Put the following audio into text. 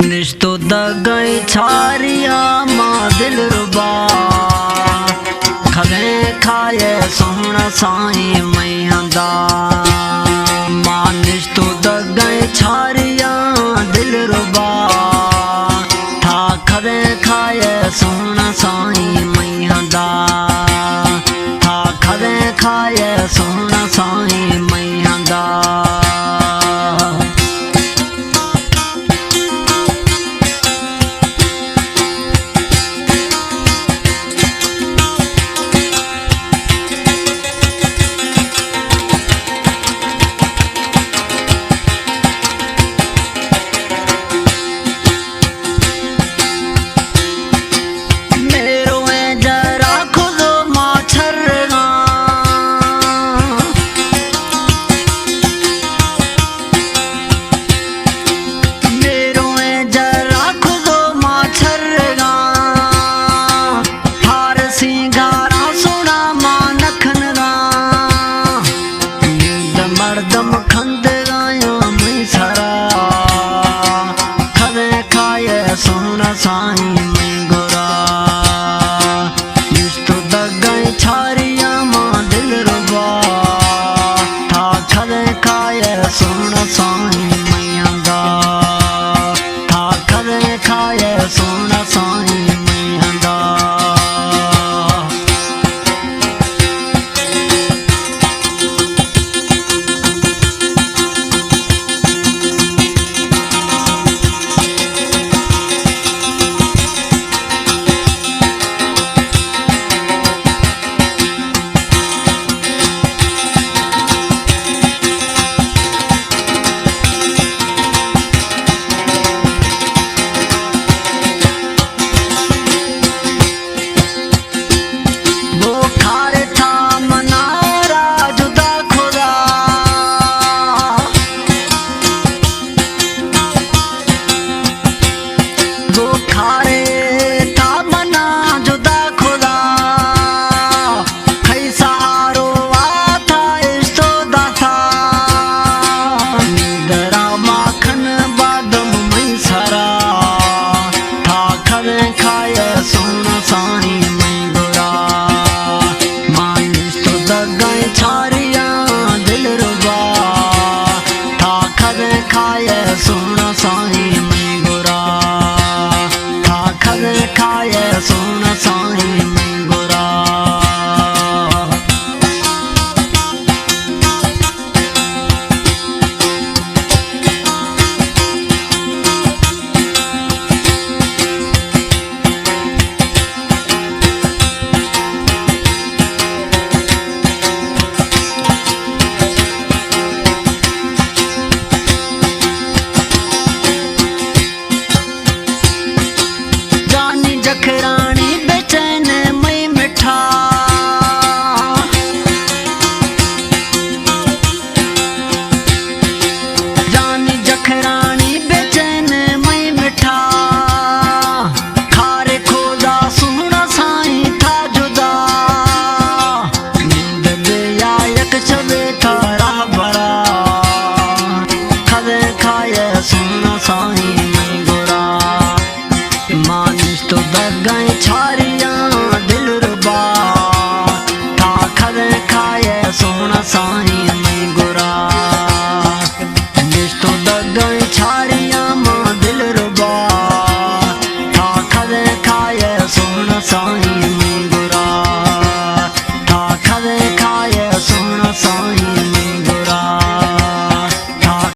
निश्तो दगई छारिया मां दिल रुबा खवे खाए सोहना साईं मैंदा मां निश्तो दगई छारिया दिल रुबा था खवे खाए सोहना साईं मैंदा था खवे खाए सोहना साईं मैंदा दम खंद गाया मैं सरा खवे खाए सोना साईं मैं गोरा निश्तो दगाई छारिया मां दिल रुबा था खवे खाए सोना साईं मैंदा था खवे खाए सोना साईं मैंदा सोना साईं मैं गोरा था खवे खाए सोना साईं मैं गोरा जखरानी बेचैन मैं मिठा जानी जखरानी बेचैन मैं मिठा खारे खोदा सुना साईं था जुदा नींद दे आयक छबे थारा भरा खवे खाए सुना साईं मैं गोरा मानिश तो दगाई छा